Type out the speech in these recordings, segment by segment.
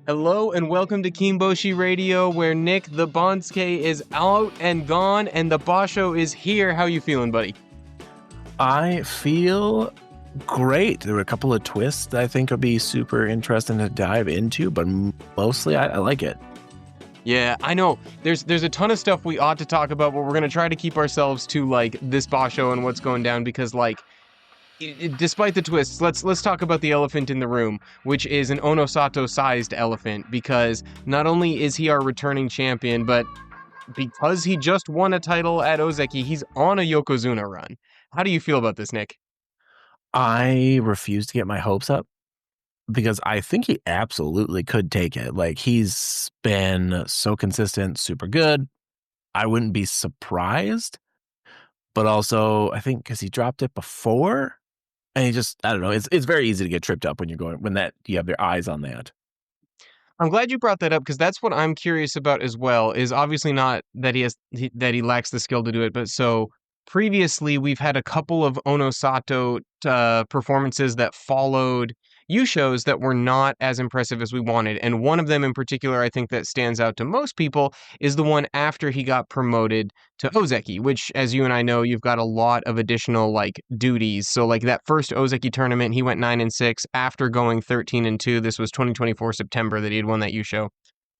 Hello and welcome to Kinboshi Radio, where Nick the Bonsuke is out and gone, and the Basho is here. How you feeling, buddy? I feel great. There were a couple of twists that I think would be super interesting to dive into, but mostly I like it. Yeah, I know. There's a ton of stuff we ought to talk about, but we're gonna try to keep ourselves to like this Basho and what's going down because despite the twists, let's talk about the elephant in the room, which is an Onosato-sized elephant, because not only is he our returning champion, but because he just won a title at Ozeki, he's on a Yokozuna run. How do you feel about this, Nick? I refuse to get my hopes up because I think he absolutely could take it. Like, he's been so consistent, super good. I wouldn't be surprised, but also I think because he dropped it before, and I don't know. It's very easy to get tripped up when you have your eyes on that. I'm glad you brought that up because that's what I'm curious about as well. Is obviously not that that he lacks the skill to do it, but so previously we've had a couple of Onosato performances that followed shows that were not as impressive as we wanted, and one of them in particular, I think that stands out to most people, is the one after he got promoted to Ozeki, which, as you and I know, you've got a lot of additional like duties. So like that first Ozeki tournament, he went 9-6 after going 13-2. This was 2024 September that he had won that show.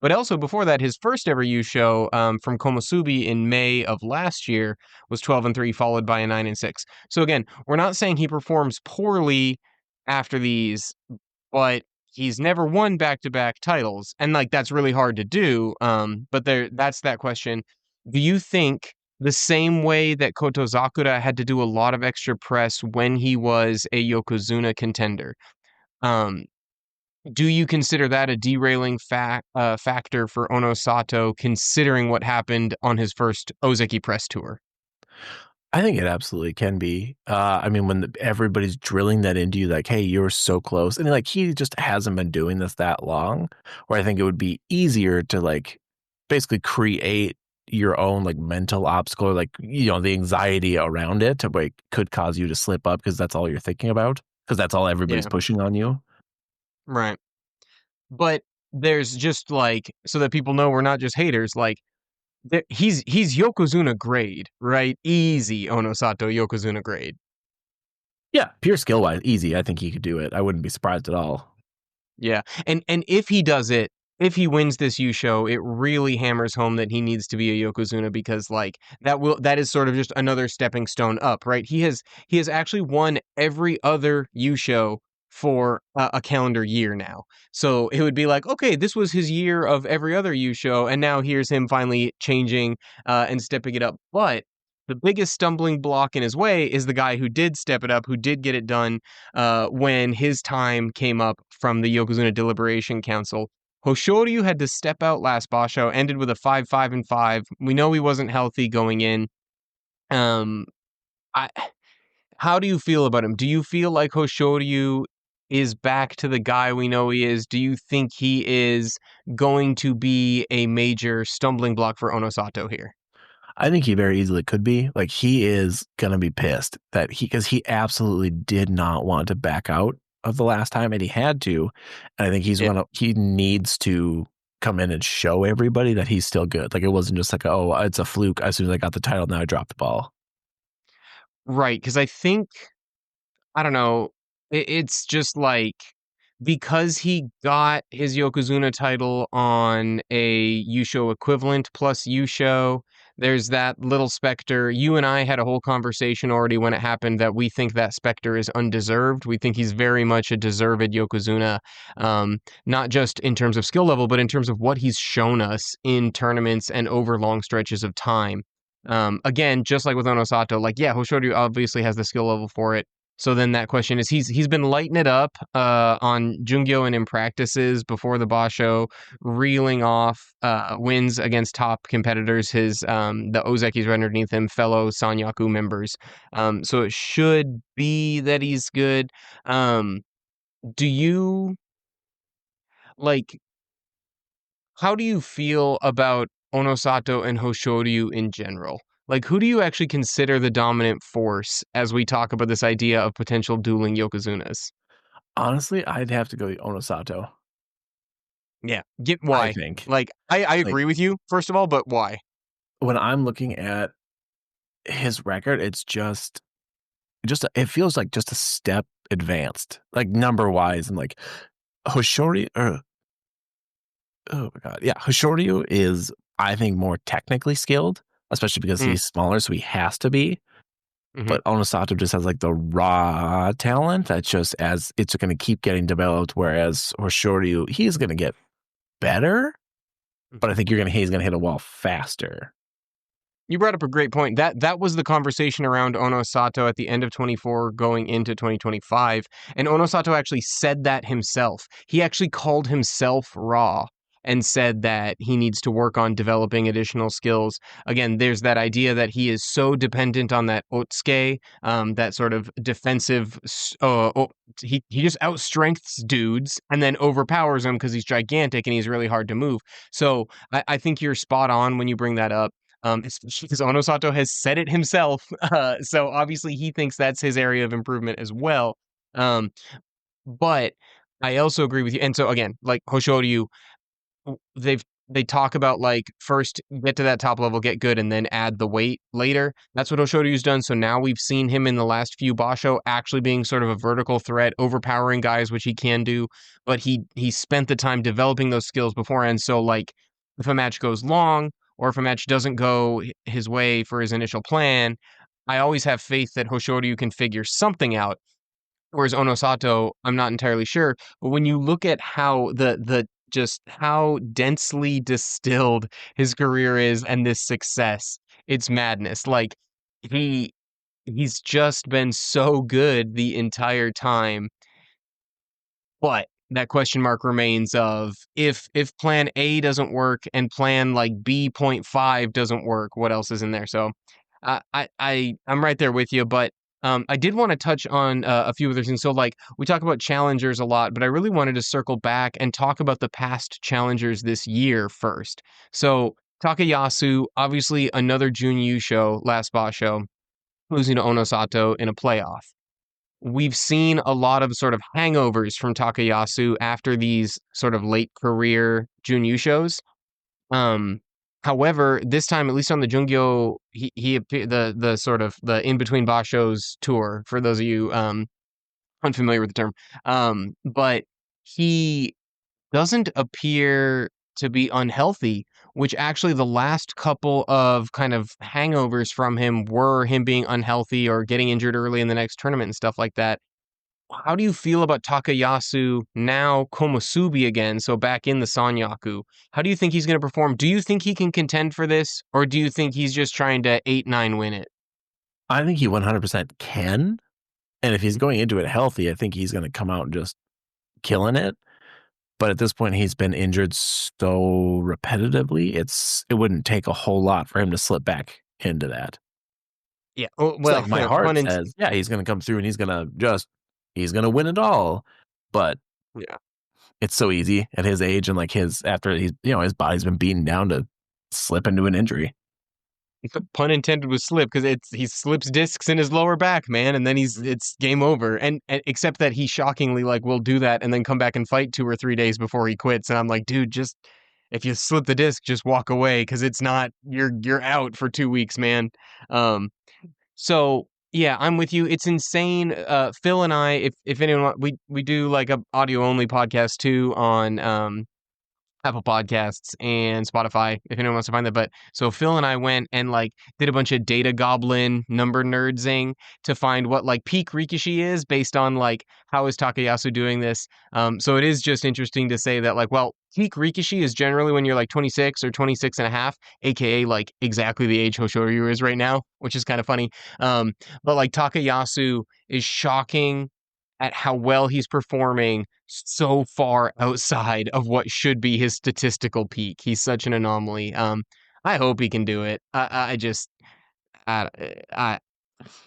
But also before that, his first ever show from Komusubi in May of last year was 12-3, followed by a 9-6. So again, we're not saying he performs poorly after these, but he's never won back-to-back titles, and like that's really hard to do. But that's that question. Do you think the same way that Kotozakura had to do a lot of extra press when he was a Yokozuna contender? Um, do you consider that a derailing factor for Onosato, considering what happened on his first Ozeki press tour? I think it absolutely can be. I mean, when everybody's drilling that into you, like, hey, you're so close. And like, he just hasn't been doing this that long, where I think it would be easier to like basically create your own like mental obstacle, or like, the anxiety around it to like could cause you to slip up because that's all you're thinking about, because that's all everybody's Yeah, pushing on you. right. But there's just like, so that people know we're not just haters, like he's Yokozuna grade, right? Easy Onosato Yokozuna grade. Yeah, pure skill wise, easy. I think he could do it. I wouldn't be surprised at all. Yeah. And if he does it, if he wins this show, it really hammers home that he needs to be a Yokozuna, because like that is sort of just another stepping stone up, right? He has actually won every other show for a calendar year now. So it would be like, okay, this was his year of every other show, and now here's him finally changing and stepping it up. But the biggest stumbling block in his way is the guy who did step it up, who did get it done when his time came up from the Yokozuna Deliberation Council. Hoshoryu had to step out last Basho, ended with a 5-5-5. We know he wasn't healthy going in. Um, I, how do you feel about him? Do you feel like Hoshoryu is back to the guy we know he is? Do you think he is going to be a major stumbling block for Onosato here? I think he very easily could be. Like, he is gonna be pissed that because he absolutely did not want to back out of the last time, and he had to. And I think Yeah. he needs to come in and show everybody that he's still good. Like, it wasn't just like, oh, it's a fluke. As soon as I got the title, now I dropped the ball. Right, because I think, I don't know, it's just like, because he got his Yokozuna title on a Yusho equivalent plus Yusho, there's that little specter. You and I had a whole conversation already when it happened that we think that specter is undeserved. We think he's very much a deserved Yokozuna, not just in terms of skill level, but in terms of what he's shown us in tournaments and over long stretches of time. Again, just like with Onosato, like, yeah, Hoshoryu obviously has the skill level for it. So then that question is, he's been lighting it up on Jungyo and in practices before the Basho, reeling off wins against top competitors, his the Ozekis right underneath him, fellow Sanyaku members. So it should be that he's good. Do you like, how do you feel about Onosato and Hoshoryu in general? Like, who do you actually consider the dominant force as we talk about this idea of potential dueling Yokozunas? Honestly, I'd have to go Onosato. Yeah. Get I why? think. Like, I Like agree with you, first of all, but why? when I'm looking at his record, it's just it feels like just a step advanced, like number wise, and like Hoshori or oh my god, yeah, Hoshoryu is I think more technically skilled, especially because Mm, he's smaller, so he has to be. mhm. But Onosato just has like the raw talent that's just as it's going to keep getting developed. Whereas Hoshoryu, he's going to get better, but I think he's going to hit a wall faster. You brought up a great point. That was the conversation around Onosato at the end of 24 going into 2025. And Onosato actually said that himself. He actually called himself raw and said that he needs to work on developing additional skills. Again, there's that idea that he is so dependent on that otsuke, that sort of defensive. He just outstrengths dudes and then overpowers them because he's gigantic and he's really hard to move. So I think you're spot on when you bring that up, especially because Onosato has said it himself. So obviously he thinks that's his area of improvement as well. Um, but I also agree with you. And so again, like Hoshoryu, they talk about like first get to that top level, get good, and then add the weight later. That's what Hoshoryu's done. So now we've seen him in the last few Basho actually being sort of a vertical threat, overpowering guys, which he can do. But he spent the time developing those skills beforehand. So like if a match goes long or if a match doesn't go his way for his initial plan, I always have faith that Hoshoryu can figure something out. Whereas Onosato, I'm not entirely sure. But when you look at how the just how densely distilled his career is and this success, it's madness. Like he he's just been so good the entire time, but that question mark remains of if plan A doesn't work and plan like B.5 doesn't work, what else is in there? So I'm right there with you, but I did want to touch on a few other things. So like we talk about challengers a lot, but I really wanted to circle back and talk about the past challengers this year first. So Takayasu, obviously another Junyu show, last boss show, losing to Onosato in a playoff. We've seen a lot of sort of hangovers from Takayasu after these sort of late career Junyu shows. Um, However, this time, at least on the Jungyo, the sort of the in between Bashos tour. For those of you unfamiliar with the term, but he doesn't appear to be unhealthy. Which actually, the last couple of kind of hangovers from him were him being unhealthy or getting injured early in the next tournament and stuff like that. How do you feel about Takayasu now Komusubi again, so back in the Sanyaku? How do you think he's going to perform? Do you think he can contend for this, or do you think he's just trying to 8-9 win it? I think he 100% can. And if he's going into it healthy, I think he's going to come out and just killing it. But at this point, he's been injured so repetitively, it wouldn't take a whole lot for him to slip back into that. Yeah. Oh, It's well, like my heart pun in, says, yeah, he's gonna come through and he's gonna win it all. But yeah, it's so easy at his age and like his after he's his body's been beaten down to slip into an injury. pun intended with slip because it's he slips discs in his lower back, man, and then it's game over. And except that he shockingly like will do that and then come back and fight 2 or 3 days before he quits. And I'm like, dude, just if you slip the disc, just walk away because it's not you're out for 2 weeks, man. Um, So yeah, I'm with you. It's insane. Phil and I, if anyone we do like a audio only podcast too on Apple Podcasts and Spotify, if anyone wants to find that. But so Phil and I went and like did a bunch of data goblin number nerdsing to find what like peak Rikishi is based on like how is Takayasu doing this. So it is just interesting to say that like, well, peak Rikishi is generally when you're like 26 or 26 and a half, aka like exactly the age Hoshoryu is right now, which is kind of funny. But like Takayasu is shocking at how well he's performing so far outside of what should be his statistical peak. He's such an anomaly. I hope he can do it. I just I I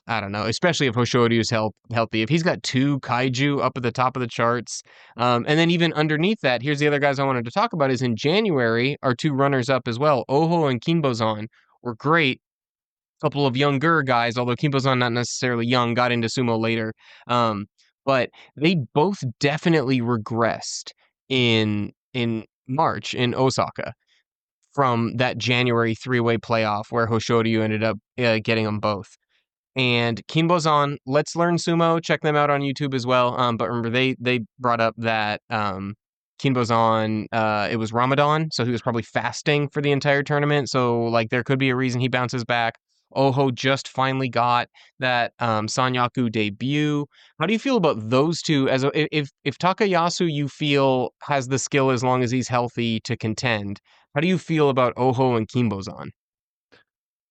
I don't know, especially if Hoshoryu is healthy. If he's got two kaiju up at the top of the charts, and then even underneath that, here's the other guys I wanted to talk about. Is in January, our two runners up as well, Oho and Kinbozan, were great. Couple of younger guys, although Kinbozan not necessarily young, got into sumo later. Um, but they both definitely regressed in March in Osaka from that January three-way playoff where Hoshoryu ended up getting them both. And Kinbozan, Let's Learn Sumo. Check them out on YouTube as well. But remember, they brought up that Kinbozan, it was Ramadan, so he was probably fasting for the entire tournament. So like there could be a reason he bounces back. Oho just finally got that Sanyaku debut. How do you feel about those two? If Takayasu you feel has the skill as long as he's healthy to contend, how do you feel about Oho and Kinbozan?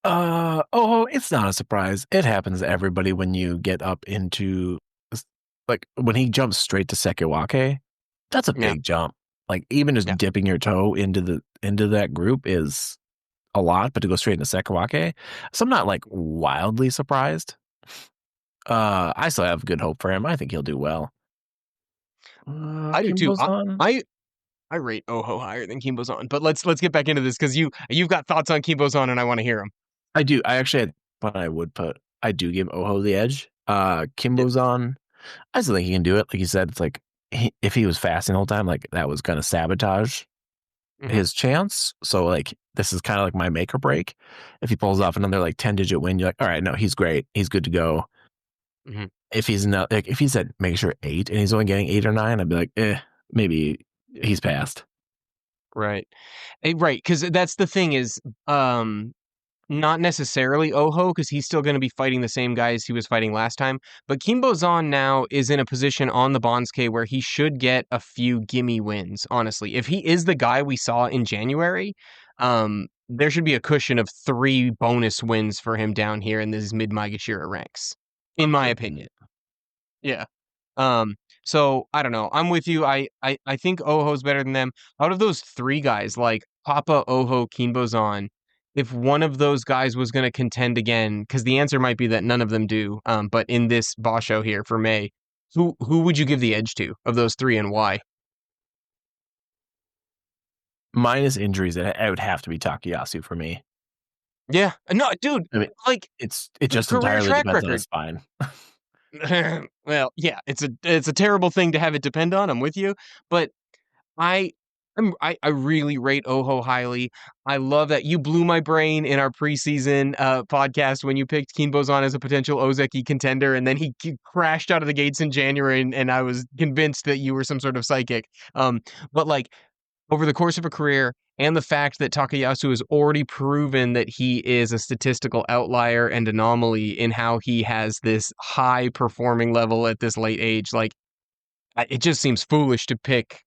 Oh, it's not a surprise. It happens to everybody when you get up into like when he jumps straight to Sekiwake, that's a Yeah, big jump. Like even just yeah. dipping your toe into that group is a lot, but to go straight into Sekiwake, so I'm not like wildly surprised. I still have good hope for him. I think he'll do well. I do too. Kimbo-san? I rate Oho higher than Kinbozan, but let's get back into this because you've got thoughts on Kinbozan and I want to hear them. I do. I actually had but I do give Oho the edge. Yeah. Kimbo-san, I still think he can do it. Like you said, it's like if he was fasting the whole time, like that was gonna sabotage Hmm. his chance. So like this is kind of like my make or break. If he pulls off another like 10-digit win, you're like, all right, no, he's great. He's good to go. Hmm. If he's not like if he said make sure 8 and he's only getting 8 or 9, I'd be like, maybe he's passed. Right. Right. Because that's the thing is, not necessarily Oho, because he's still going to be fighting the same guys he was fighting last time. But Kinbozan now is in a position on the Bonsuke where he should get a few gimme wins, honestly. If he is the guy we saw in January, there should be a cushion of 3 bonus wins for him down here in these mid Maegashira ranks, in my opinion. Agreed. Yeah. Um, so I don't know. I'm with you. I think Oho's better than them. Out of those 3 guys, like Papa, Oho, Kinbozan, if one of those guys was going to contend again, because the answer might be that none of them do. But in this Basho here for May, who would you give the edge to of those 3 and why? Minus injuries, it would have to be Takayasu for me. Yeah, no, dude, I mean, like it just career entirely track depends on his record. spine. Well, yeah, it's a terrible thing to have it depend on. I'm with you, but I I really rate Oho highly. I love that you blew my brain in our preseason podcast when you picked Kinbozan as a potential Ozeki contender, and then he crashed out of the gates in January, and I was convinced that you were some sort of psychic. But like over the course of a career, and the fact that Takayasu has already proven that he is a statistical outlier and anomaly in how he has this high performing level at this late age, like it just seems foolish to pick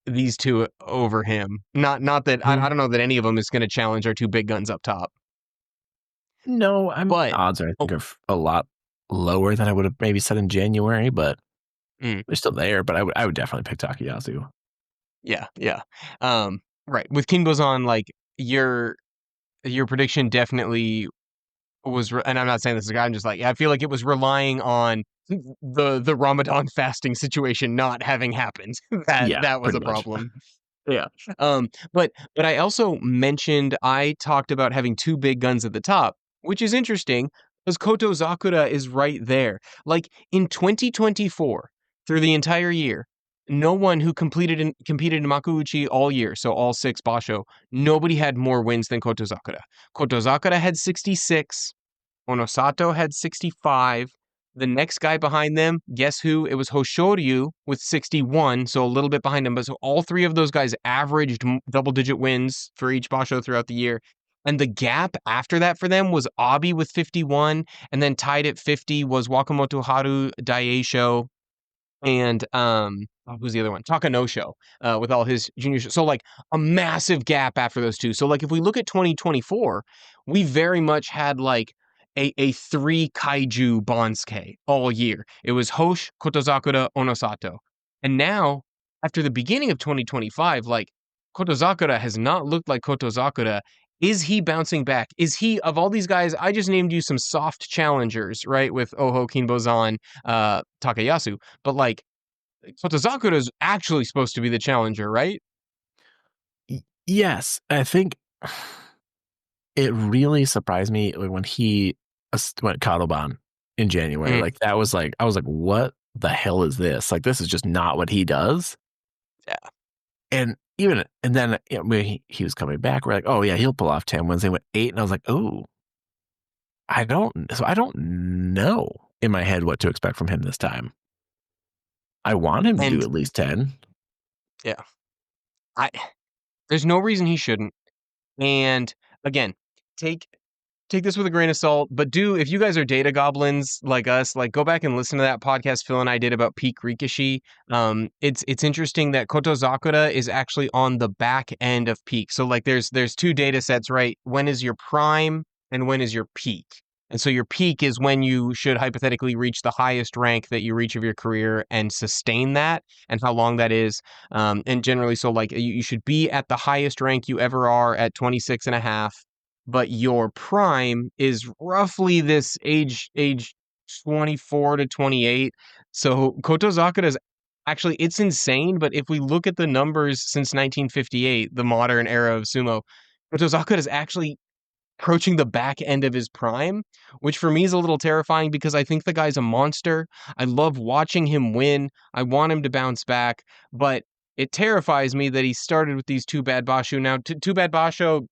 these two over him. Not that I Mhm. don't know that any of them is going to challenge our 2 big guns up top. No, the But odds are I oh, think are a lot lower than I would have maybe said in January, but mm, they're still there. But I would definitely pick Takayasu. yeah, yeah. Right. With Kinbozan, like your prediction definitely was, and I'm not saying this is a guy. I'm just like I feel like it was relying on the Ramadan fasting situation not having happened. that Yeah, that was pretty a much. problem. Yeah. But I also mentioned I talked about having 2 big guns at the top, which is interesting because Kotozakura is right there. Like in 2024, through the entire year, no one who competed in Makuuchi all year, so all 6 Basho, nobody had more wins than Kotozakura. Kotozakura had 66, Onosato had 65. The next guy behind them, guess who? It was Hoshoryu with 61, so a little bit behind him. But so all 3 of those guys averaged double digit wins for each Basho throughout the year. And the gap after that for them was Abi with 51, and then tied at 50 was Wakamoto Haru, Daieisho, and who's the other one? Takanosho, with all his junior so like a massive gap after those 2. So like if we look at 2024, we very much had like a 3 kaiju Bonsuke all year. It was Hosh, Kotozakura, Onosato. And now, after the beginning of 2025, like Kotozakura has not looked like Kotozakura. Is he bouncing back? Is he, of all these guys, I just named you some soft challengers, right? With Oho Kinbozan, Takayasu. But like Kotozakura is actually supposed to be the challenger, right? Yes, I think it really surprised me when he went Kadoban in January. Mm, Like that was I was like, what the hell is this? Like this is just not what he does. yeah. And even and then when he was coming back, we're like, oh yeah, he'll pull off 10 wins. They went 8, and I was like, oh, I don't know in my head what to expect from him this time. I want him to do And at least 10. yeah, I there's no reason he shouldn't. And again, take take this with a grain of salt, but do if you guys are data goblins like us, like go back and listen to that podcast Phil and I did about peak Rikishi. It's interesting that Kotozakura is actually on the back end of peak. So like there's two data sets, right? When is your prime and when is your peak? And so your peak is when you should hypothetically reach the highest rank that you reach of your career and sustain that, and how long that is. And generally, so like you should be at the highest rank you ever are at 26 and a half, but your prime is roughly this age 24 to 28. So Kotozakura is actually, it's insane, but if we look at the numbers since 1958, the modern era of sumo, Kotozakura is actually approaching the back end of his prime, which for me is a little terrifying because I think the guy's a monster. I love watching him win. I want him to bounce back, but it terrifies me that he started with these two bad basho. Now, two bad basho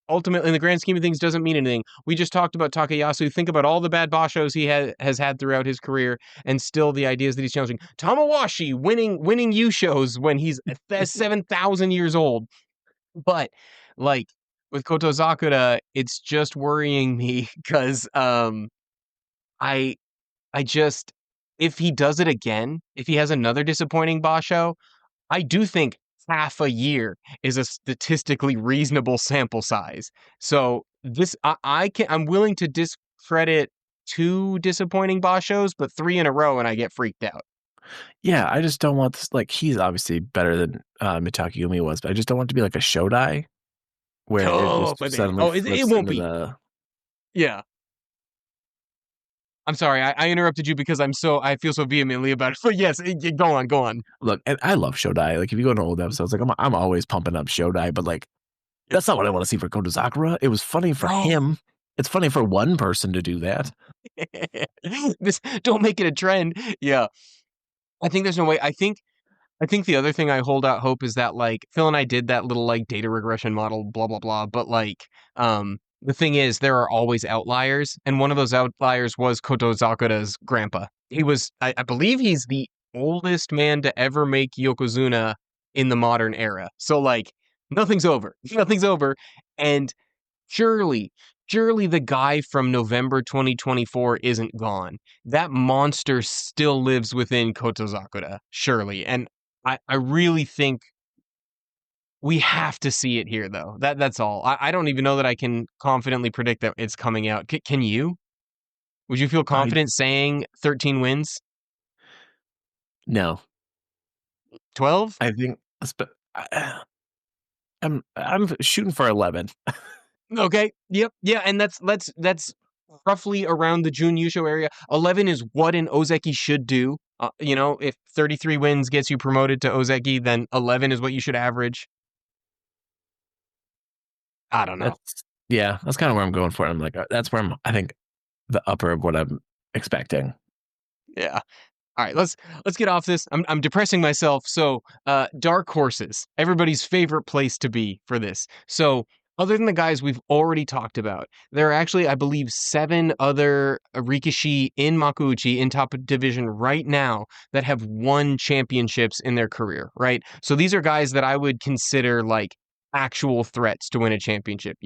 ultimately, in the grand scheme of things, doesn't mean anything. We just talked about Takayasu. Think about all the bad bashos he has had throughout his career, and still the ideas that he's challenging. Tamawashi winning U shows when he's 7,000 years old. But like with Kotozakura, it's just worrying me because I I just if he does it again, if he has another disappointing basho, I do think half a year is a statistically reasonable sample size. So this I'm willing to discredit two disappointing bashos, but three in a row and I get freaked out. Yeah, I just don't want this. Like, he's obviously better than Mitake Yumi was, but I just don't want it to be like a Shodai where it Oh, just but suddenly it flips won't into be. the Yeah. I'm sorry, I interrupted you because I feel so vehemently about it. But yes, go on, go on. look. And I love Shodai. Like, if you go to old episodes, like I'm always pumping up Shodai, but like that's not what I want to see for Kotozakura. It was funny for No. him. It's funny for one person to do that. This don't make it a trend. Yeah. I think there's no way. I think the other thing I hold out hope is that like Phil and I did that little like data regression model, blah blah blah. But like, the thing is, there are always outliers, and one of those outliers was Kotozakura's grandpa. I believe, he's the oldest man to ever make Yokozuna in the modern era. So like, nothing's over, nothing's over, and surely, surely the guy from November 2024 isn't gone. That monster still lives within Kotozakura, surely. And I really think we have to see it here, though. That's all. I don't even know that I can confidently predict that it's coming out. Can you? Would you feel I confident saying 13 wins? no. 12? I think I'm shooting for 11. Okay. Yep. Yeah, and that's roughly around the Jun Yusho area. 11 is what an Ozeki should do. If 33 wins gets you promoted to Ozeki, then 11 is what you should average. I don't know. That's yeah, that's kind of where I'm going for. I'm like that's where I think the upper of what I'm expecting. Yeah. All right, let's get off this. I'm depressing myself. So, dark horses, everybody's favorite place to be for this. So, other than the guys we've already talked about, there are actually, I believe, 7 other Rikishi in Makuuchi in top division right now that have won championships in their career. Right. So these are guys that I would consider like actual threats to win a championship.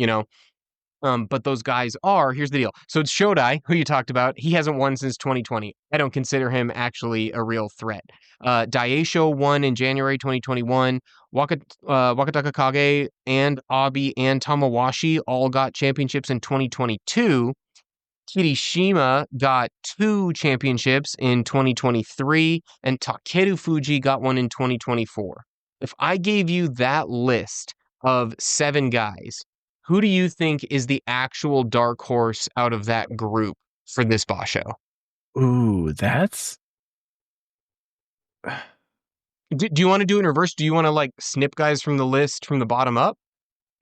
But those guys are, here's the deal. So it's Shodai, who you talked about. He hasn't won since 2020. I don't consider him actually a real threat. Daieisho won in January 2021. Wakataka Kage and Abi and Tamawashi all got championships in 2022. Kirishima got 2 championships in 2023, and Takerufuji got one in 2024. If I gave you that list of 7 guys, who do you think is the actual dark horse out of that group for this Basho? Ooh, that's Do you want to do it in reverse? Do you want to like snip guys from the list from the bottom up?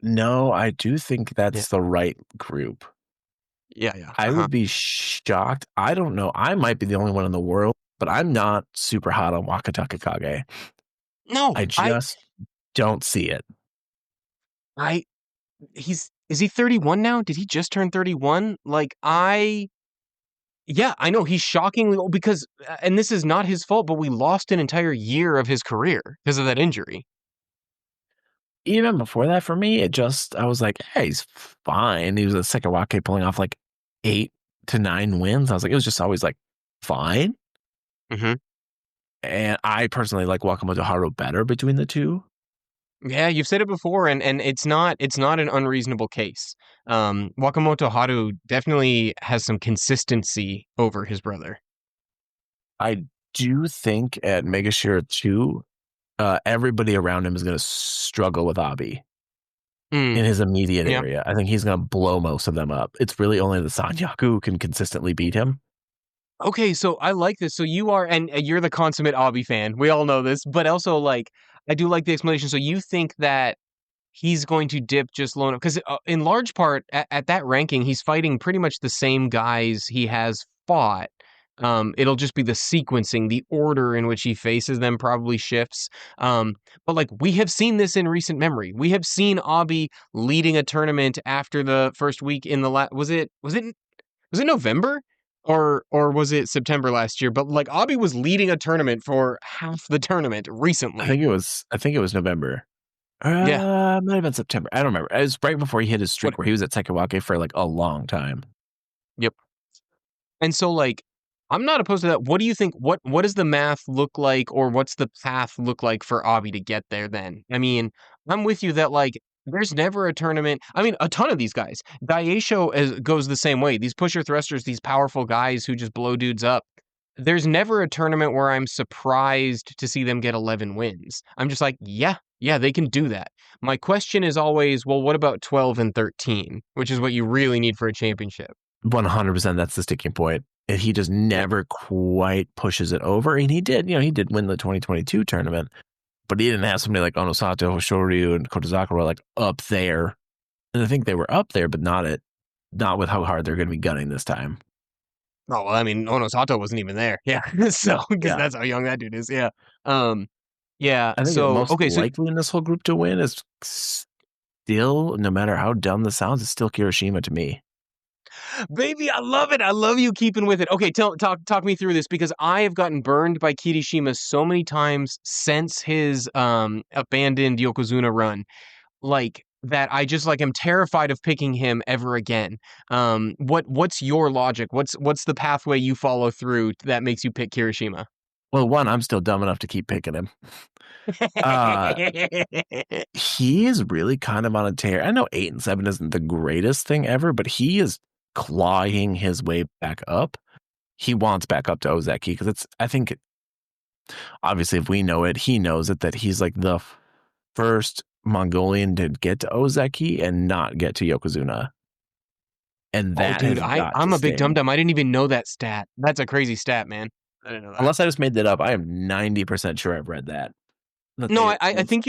no, I do think Yeah. that's the right group. Yeah, yeah. I Uh-huh. would be shocked. I don't know. I might be the only one in the world, but I'm not super hot on Wakataka Kage. No, I just don't see it. I is he 31 now? Did he just turn 31? Yeah, I know he's shockingly old because and this is not his fault, but we lost an entire year of his career because of that injury. Even before that, for me, I was like, hey, he's fine. He was a Sekawake pulling off like 8 to 9 wins. I was like, it was just always like fine. Mhm. And I personally like Wakamoto Haru better between the two. Yeah, you've said it before, and it's not an unreasonable case. Wakamoto Haru definitely has some consistency over his brother. I do think at Megashira 2, everybody around him is going to struggle with Abi Mm, in his immediate yeah. area. I think he's going to blow most of them up. It's really only the Sanyaku who can consistently beat him. Okay, so I like this. So you are, and you're the consummate Abi fan. We all know this, but also like I do like the explanation. So you think that he's going to dip just low enough because in large part at that ranking, he's fighting pretty much the same guys he has fought. It'll just be the sequencing, the order in which he faces them probably shifts. But like we have seen this in recent memory. We have seen Abi leading a tournament after the first week in the was it November or was it September last year? But like Abi was leading a tournament for half the tournament recently. I think it was November. Yeah. Might have been September. I don't remember. It was right before he hit his What? streak where he was at Sekawake for like a long time. Yep. And so like I'm not opposed to that. What do you think? What does the math look like, or what's the path look like for Abi to get there then? I mean, I'm with you that like there's never a tournament. I mean, a ton of these guys. Goes the same way. These pusher thrusters, these powerful guys who just blow dudes up. There's never a tournament where I'm surprised to see them get 11 wins. I'm just like, yeah, yeah, they can do that. My question is always, well, what about 12 and 13, which is what you really need for a championship? 100% that's the sticking point. And he just Yeah. never quite pushes it over. And he did win the 2022 tournament, but he didn't have somebody like Onosato, Hoshoryu, and Kotozakura like up there. And I think they were up there, but not with how hard they're going to be gunning this time. Oh, well, I mean, Onosato wasn't even there. Yeah. So, because Yeah. that's how young that dude is. Yeah. Um, yeah. I think the So, most okay. So, likely in this whole group to win is still, no matter how dumb this sounds, it's still Kirishima to me. baby, I love it. I love you keeping with it. Okay. Talk me through this because I have gotten burned by Kirishima so many times since his abandoned Yokozuna run. Like, that I just like am terrified of picking him ever again. What's your logic? What's the pathway you follow through that makes you pick Kirishima? Well, one, I'm still dumb enough to keep picking him. Uh, he is really kind of on a tear. I know 8-7 isn't the greatest thing ever, but he is clawing his way back up. He wants back up to Ozeki because I think, obviously, if we know it, he knows it, that he's like the first Mongolian to get to Ozeki and not get to Yokozuna. And Oh, that dude, has got to I'm a big dum sting. dum. I didn't even know that stat. That's a crazy stat, man. I didn't know that. Unless I just made that up, I am 90% sure I've read that. That No, they, I think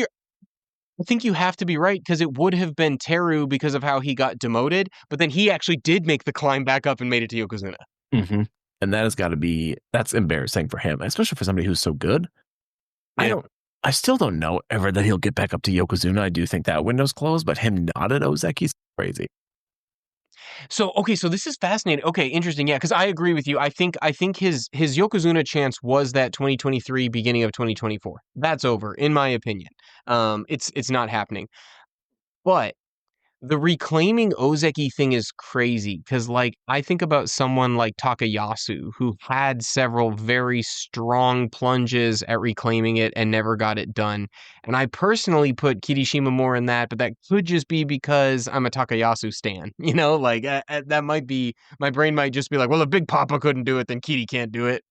you have to be right because it would have been Teru because of how he got demoted, but then he actually did make the climb back up and made it to Yokozuna. mm-hmm. And that has got to be, that's embarrassing for him, especially for somebody who's so good. Yeah. I still don't know ever that he'll get back up to Yokozuna. I do think that window's closed, but him not at Ozeki's crazy. So okay, so this is fascinating. Okay, interesting. Yeah, because I agree with you. I think his Yokozuna chance was that 2023, beginning of 2024. That's over, in my opinion. It's not happening. But the reclaiming Ozeki thing is crazy because, like, I think about someone like Takayasu who had several very strong plunges at reclaiming it and never got it done. And I personally put Kirishima more in that, but that could just be because I'm a Takayasu stan. Like that might be my brain might just be like, well, if Big Papa couldn't do it, then Kiri can't do it.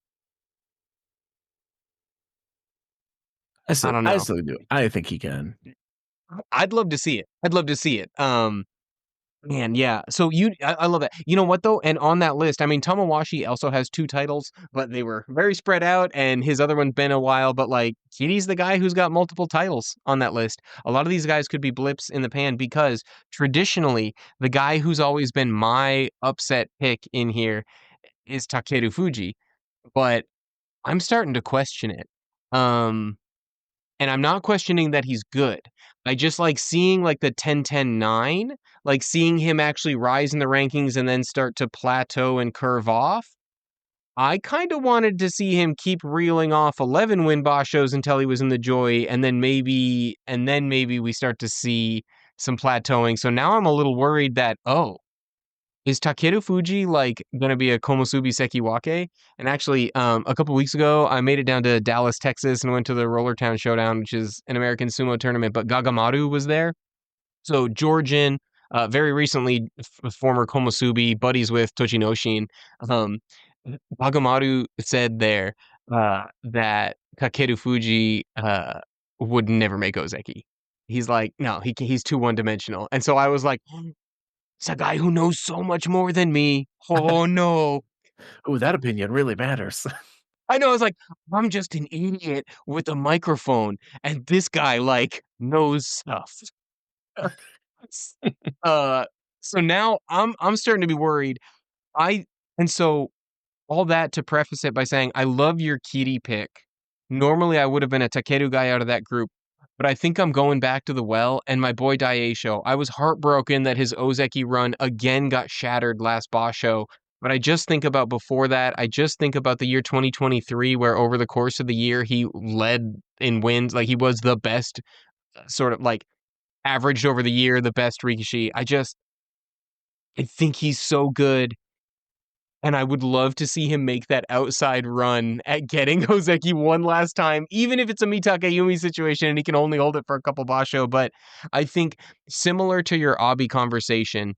I don't I know. still do. I think he can. I'd love to see it. I'd love to see it. Man, yeah. So I love that. You know what though? And on that list, I mean, Tamawashi also has 2 titles, but they were very spread out, and his other one's been a while. But like, Kiri's the guy who's got multiple titles on that list. A lot of these guys could be blips in the pan because traditionally, the guy who's always been my upset pick in here is Takerufuji, but I'm starting to question it. Um, And I'm not questioning that he's good. I just like seeing like the 10-10-9, like seeing him actually rise in the rankings and then start to plateau and curve off. I kind of wanted to see him keep reeling off 11 win Bashos until he was in the Joy, and then maybe we start to see some plateauing. So now I'm a little worried that, oh, is Takerufuji like gonna be a Komusubi Sekiwake? And actually, a couple weeks ago, I made it down to Dallas, Texas, and went to the Roller Town Showdown, which is an American sumo tournament. But Gagamaru was there, so Georgian, very recently former Komusubi, buddies with Tochinoshin. Um, Gagamaru said there that Takerufuji would never make Ozeki. He's like, no, he's too one dimensional. And so I was like, it's a guy who knows so much more than me. Oh no. Oh, that opinion really matters. I know, I was like, I'm just an idiot with a microphone, and this guy like knows stuff. uh so now I'm starting to be worried. I and so all that to preface it by saying I love your Kiri pick. Normally I would have been a Takeru guy out of that group, but I think I'm going back to the well and my boy Daieisho. I was heartbroken that his Ozeki run again got shattered last Basho. But I just think about before that, I just think about the year 2023, where over the course of the year, he led in wins. Like he was the best, sort of like averaged over the year, the best Rikishi. I think he's so good. And I would love to see him make that outside run at getting Ozeki one last time, even if it's a Mitake Yumi situation and he can only hold it for a couple Basho. But I think similar to your Abi conversation,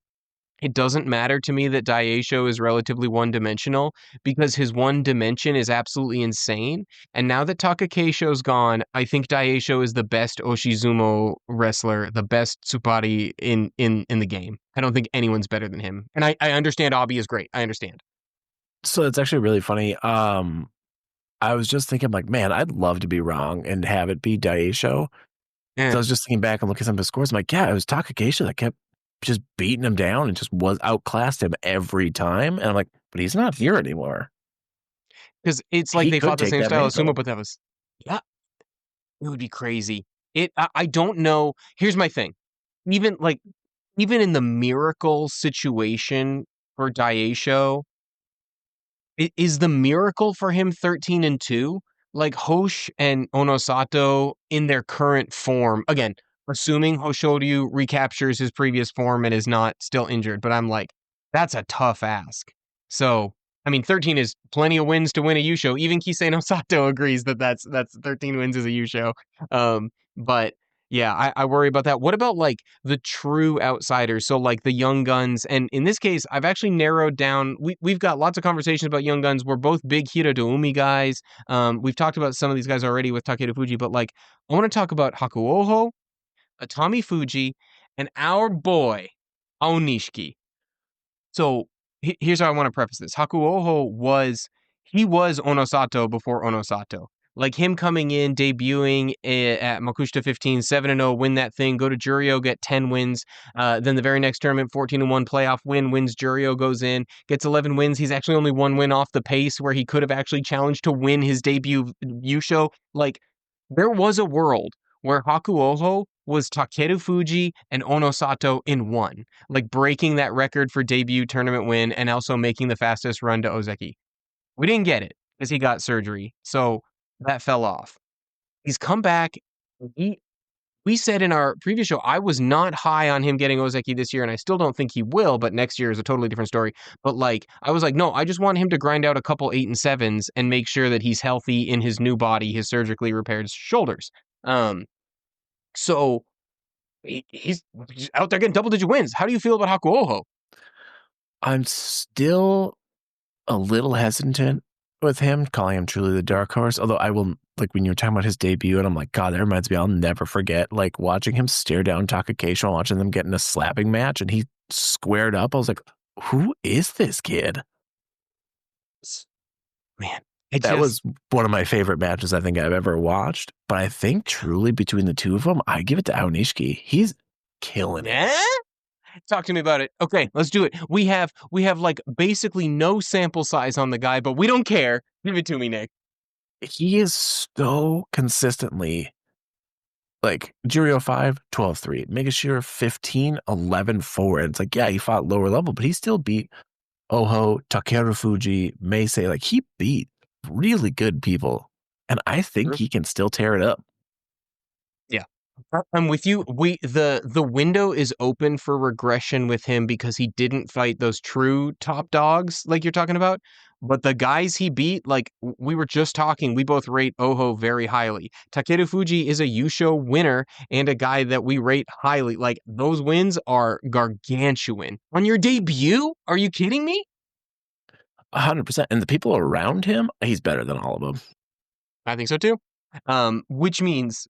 it doesn't matter to me that Daieisho is relatively one-dimensional because his one dimension is absolutely insane. And now that Takakeisho's gone, I think Daieisho is the best Oshizumo wrestler, the best Tsupari in the game. I don't think anyone's better than him. And I understand Abi is great. I understand. So it's actually really funny. I was just thinking, like, man, I'd love to be wrong and have it be Daieisho. So I Eh. was just thinking back and looking at some of his scores. I'm like, yeah, it was Takakeisha that kept just beating him down and just was outclassed him every time. And I'm like, but he's not here anymore. Because it's like He they could fought the take same that style as sumo, mantle. but that was, yeah, it would be crazy. I don't know. Here's my thing. Even like, even in the miracle situation for Daieisho, is the miracle for him 13-2? Like Hosh and Onosato in their current form, again, assuming Hoshoryu recaptures his previous form and is not still injured, but I'm like, that's a tough ask. So, I mean, 13 is plenty of wins to win a Yusho. Even Kisei no Sato agrees that that's 13 wins as a Yusho. But yeah, I worry about that. What about like the true outsiders? So like the young guns, and in this case, I've actually narrowed down. We've got lots of conversations about young guns. We're both big Hiradoumi guys. We've talked about some of these guys already with Takerufuji, but like I want to talk about Hakuoho, Atamifuji, and our boy Aonishiki. So here's how I want to preface this. Hakuoho was Onosato before Onosato. Like him coming in, debuting at Makushita 15, 7-0, win that thing, go to Juryo, get 10 wins. Then the very next tournament, 14-1 playoff win, wins Juryo, goes in, gets 11 wins. He's actually only one win off the pace where he could have actually challenged to win his debut Yusho. Like, there was a world where Hakuoho was Takerufuji and Onosato in one, like breaking that record for debut tournament win and also making the fastest run to Ozeki. We didn't get it because he got surgery, so that fell off. He's come back. He, we said in our previous show, I was not high on him getting Ozeki this year, and I still don't think he will, but next year is a totally different story. But like, I was like, no, I just want him to grind out a couple 8-7s and make sure that he's healthy in his new body, his surgically repaired shoulders. Um, so he's out there getting double-digit wins. How do you feel about Hakuoho? I'm still a little hesitant with him, calling him truly the dark horse. Although I will, like, when you were talking about his debut, and I'm like, God, that reminds me, I'll never forget, like, watching him stare down Takakeisho and watching them get in a slapping match, and he squared up. I was like, who is this kid? Man, I That just was one of my favorite matches I think I've ever watched. But I think truly between the two of them, I give it to Aonishiki. He's killing it. yeah. Talk to me about it. Okay, let's do it. We have like basically no sample size on the guy, but we don't care. Give it to me, Nick. He is so consistently like Jirio 5, 12-3. Megashira 15, 11-4. And it's like, yeah, he fought lower level, but he still beat Oho, Takerufuji, Meisei. Like, he beat really good people. And I think he can still tear it up. Yeah. I'm with you. The window is open for regression with him because he didn't fight those true top dogs like you're talking about. But the guys he beat, like we were just talking, we both rate Oho very highly. Takerufuji is a Yusho winner and a guy that we rate highly. Like those wins are gargantuan. On your debut? Are you kidding me? 100%. And the people around him, he's better than all of them. I think so too. Which means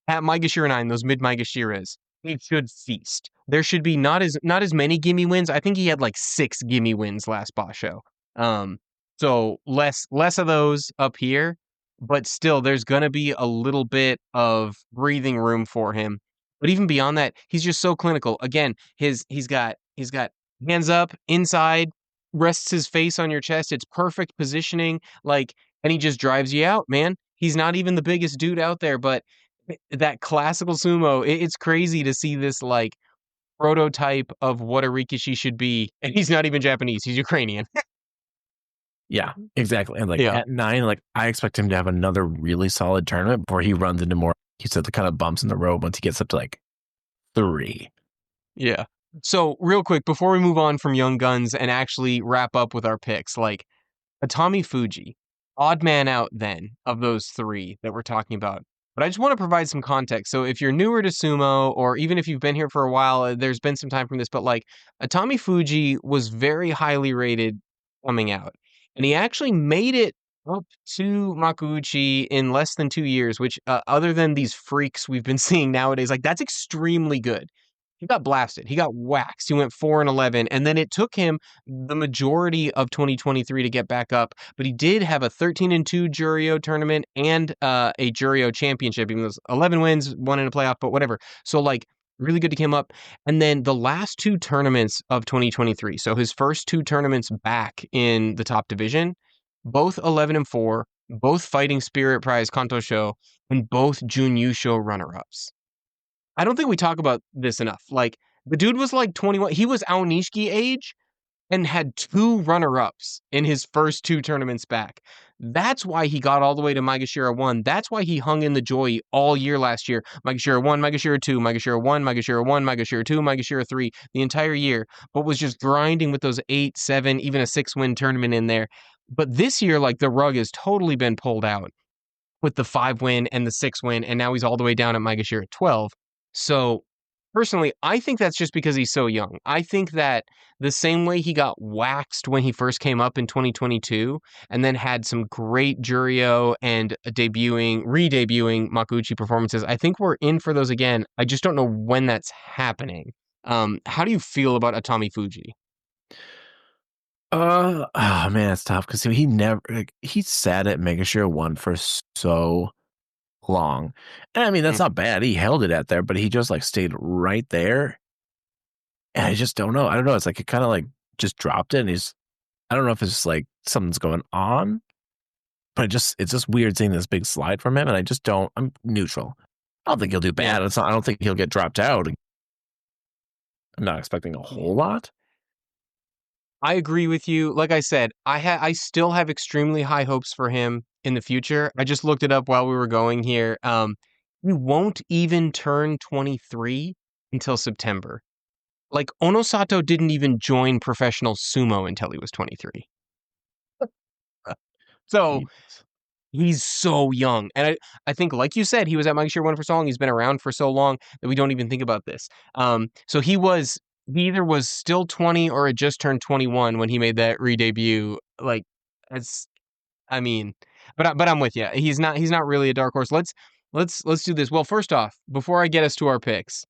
at Maegashira 9, those mid Maegashiras, it should feast. There should be not as many gimme wins. I think he had like 6 gimme wins last Basho. Um, so less of those up here, but still there's gonna be a little bit of breathing room for him. But even beyond that, he's just so clinical. Again, he's got hands up inside, rests his face on your chest. It's perfect positioning, like, and he just drives you out, man. He's not even the biggest dude out there, but that classical sumo, it's crazy to see this like prototype of what a Rikishi should be. And he's not even Japanese, he's Ukrainian. Yeah, exactly. And like Yeah. at 9, like I expect him to have another really solid tournament before he runs into more, he said, the kind of bumps in the road once he gets up to like 3. Yeah. So real quick, before we move on from Young Guns and actually wrap up with our picks, like Atamifuji, odd man out then of those 3 that we're talking about. But I just want to provide some context. So if you're newer to sumo, or even if you've been here for a while, there's been some time from this, but like Atamifuji was very highly rated coming out. And he actually made it up to Makuuchi in less than 2 years, which other than these freaks we've been seeing nowadays, like that's extremely good. He got blasted. He got waxed. He went 4-11, and then it took him the majority of 2023 to get back up. But he did have a 13-2 Jurio tournament and a Jurio championship. Even though it was 11 wins, one in a playoff, but whatever. So like really good to come up. And then the last 2 tournaments of 2023. So his first 2 tournaments back in the top division, both 11-4, both Fighting Spirit Prize Kanto Show, and both Jun Show runner-ups. I don't think we talk about this enough. Like the dude was like 21. He was Aonishiki age and had 2 runner-ups in his first 2 tournaments back. That's why he got all the way to Maegashira 1. That's why he hung in the joy all year last year. Maegashira 1, Maegashira 2, Maegashira 1, Maegashira 1, Maegashira 2, Maegashira 3, the entire year, but was just grinding with those 8, 7, even a 6-win tournament in there. But this year, like the rug has totally been pulled out with the 5-win and the 6-win, and now he's all the way down at Maegashira at 12. So personally, I think that's just because he's so young. I think that the same way he got waxed when he first came up in 2022 and then had some great Jurio and re-debuting Makuuchi performances, I think we're in for those again. I just don't know when that's happening. How do you feel about Atamifuji? Oh man, it's tough because he never, like, he sat at Megashira 1 for so long. And I mean, that's Mm, not bad. He held it at there, but he just like stayed right there. And I just don't know. I don't know. It's like it kind of like just dropped it. And I don't know if it's just like something's going on, but it's just weird seeing this big slide from him. And I'm neutral. I don't think he'll do yeah. bad. I don't think he'll get dropped out. I'm not expecting a whole lot. I agree with you. Like I said, I still have extremely high hopes for him in the future. I just looked it up while we were going here. He won't even turn 23 until September. Like Onosato didn't even join professional sumo until he was 23. So Jeez. he's so young. And I think, like you said, he was at Maegashira 1 for so long. He's been around for so long that we don't even think about this. So he either was still 20 or had just turned 21 when he made that re-debut. Like, it's, I mean, but I'm with you. He's not really a dark horse. Let's do this. Well, first off, before I get us to our picks,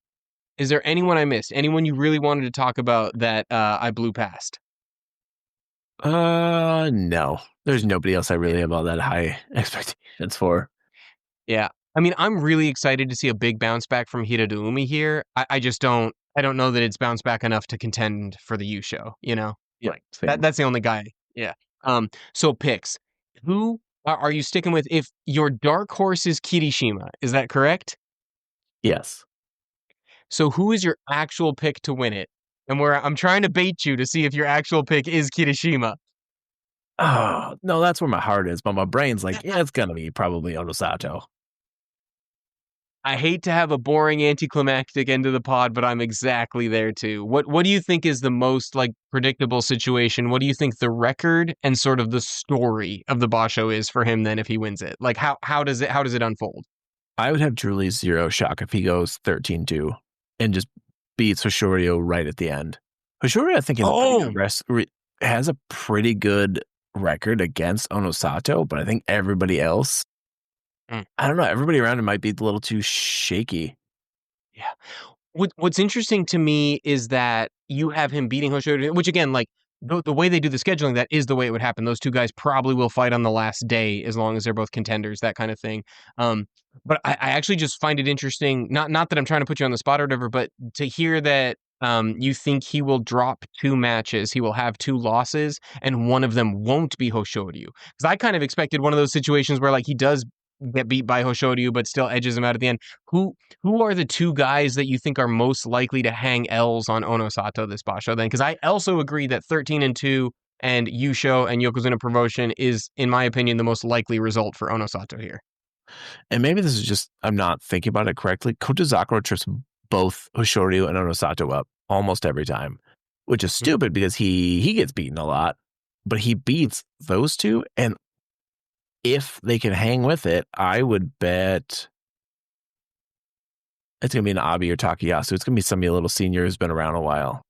is there anyone I missed? Anyone you really wanted to talk about that I blew past? No. There's nobody else I really have all that high expectations for. Yeah. I mean, I'm really excited to see a big bounce back from Hiradoumi here. I just don't know that it's bounced back enough to contend for the U show, you know? Yeah, Like same. that's the only guy. Yeah. So picks. Who are you sticking with? If your dark horse is Kirishima, is that correct? Yes. So who is your actual pick to win it? And where I'm trying to bait you to see if your actual pick is Kirishima. Oh, no, that's where my heart is, but my brain's like, yeah, it's gonna be probably Onosato. I hate to have a boring anticlimactic end of the pod, but I'm exactly there too. What do you think is the most like predictable situation? What do you think the record and sort of the story of the Basho is for him then if he wins it? Like how does it unfold? I would have truly zero shock if he goes 13-2 and just beats Hoshoryu right at the end. Hoshoryu, I think, Oh, has a pretty good record against Onosato, but I think everybody else, mm, I don't know, everybody around him might be a little too shaky. yeah. What's interesting to me is that you have him beating Hoshoryu, which again, like the way they do the scheduling, that is the way it would happen. Those two guys probably will fight on the last day as long as they're both contenders, that kind of thing. Um, but I actually just find it interesting, not that I'm trying to put you on the spot or whatever, but to hear that you think he will drop two matches, he will have two losses, and one of them won't be Hoshoryu. Because I kind of expected one of those situations where like he does get beat by Hoshoryu, but still edges him out at the end. Who who are the two guys that you think are most likely to hang L's on Onosato this Basho then? Because I also agree that 13-2 and Yusho and Yokozuna promotion is, in my opinion, the most likely result for Onosato here. And maybe this is just, I'm not thinking about it correctly. Kotozakura trips both Hoshoryu and Onosato up almost every time, which is Mhm. stupid because he gets beaten a lot, but he beats those two. And if they can hang with it, I would bet it's going to be an Abi or Takayasu. It's going to be somebody a little senior who's been around a while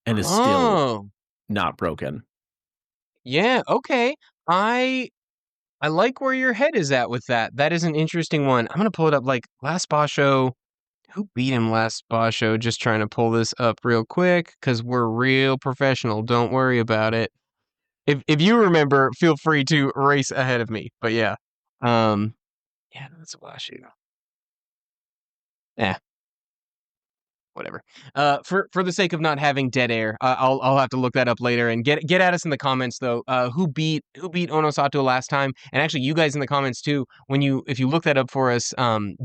and is still Oh, not broken. yeah, okay. I I like where your head is at with that. That is an interesting one. I'm gonna pull it up like last Basho. Who beat him last Basho? Just trying to pull this up real quick because we're real professional. Don't worry about it. If you remember, feel free to race ahead of me. But yeah, um, yeah, that's Basho. Yeah, whatever. For the sake of not having dead air, I'll have to look that up later and get at us in the comments though. Who beat Onosato last time? And actually, you guys in the comments too. If you look that up for us,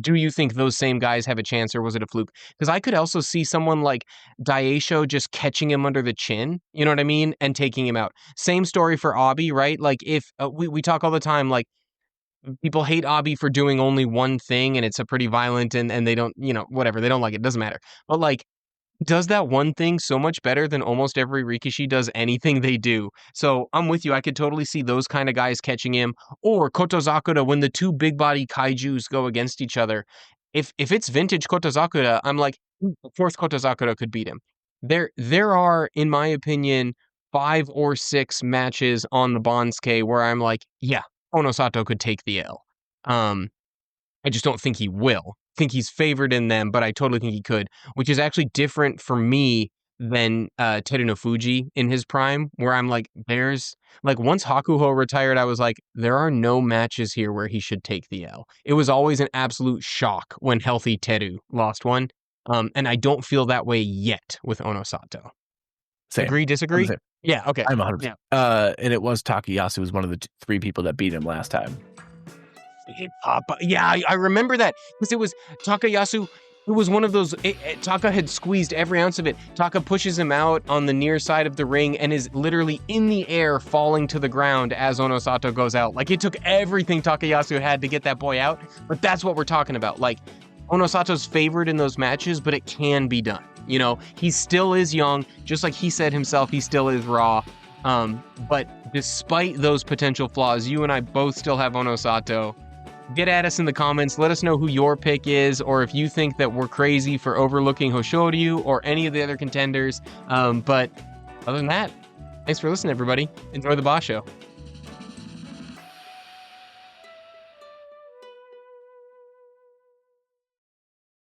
do you think those same guys have a chance, or was it a fluke? Because I could also see someone like Daieisho just catching him under the chin. You know what I mean, and taking him out. Same story for Abi, right? Like if we talk all the time, like people hate Abi for doing only one thing and it's a pretty violent and they don't, whatever, they don't like it, doesn't matter. But like does that one thing so much better than almost every Rikishi does anything they do. So I'm with you. I could totally see those kind of guys catching him. Or Kotozakura when the two big body kaijus go against each other. If it's vintage Kotozakura, I'm like, of course Kotozakura could beat him. There are, in my opinion, 5 or 6 matches on the Bonsuke where I'm like, yeah, Onosato could take the L. Um, I just don't think he will. I think he's favored in them, but I totally think he could, which is actually different for me than Terunofuji in his prime, where I'm like, there's like once Hakuoho retired, I was like, there are no matches here where he should take the L. It was always an absolute shock when healthy Teru lost one. And I don't feel that way yet with Onosato. Same. Agree, I'm the disagree? same. Yeah, okay. I'm 100%. Yeah. And it was Takayasu was one of the three people that beat him last time. Hip hop. Yeah, I remember that because it was Takayasu. It was one of those. Taka had squeezed every ounce of it. Taka pushes him out on the near side of the ring and is literally in the air, falling to the ground as Onosato goes out. Like it took everything Takayasu had to get that boy out. But that's what we're talking about. Like Onosato's favored in those matches, but it can be done. He still is young, just like he said himself. He still is raw. But despite those potential flaws, you and I both still have Onosato. Get at us in the comments. Let us know who your pick is, or if you think that we're crazy for overlooking Hoshoryu or any of the other contenders. But other than that, thanks for listening, everybody. Enjoy the Basho.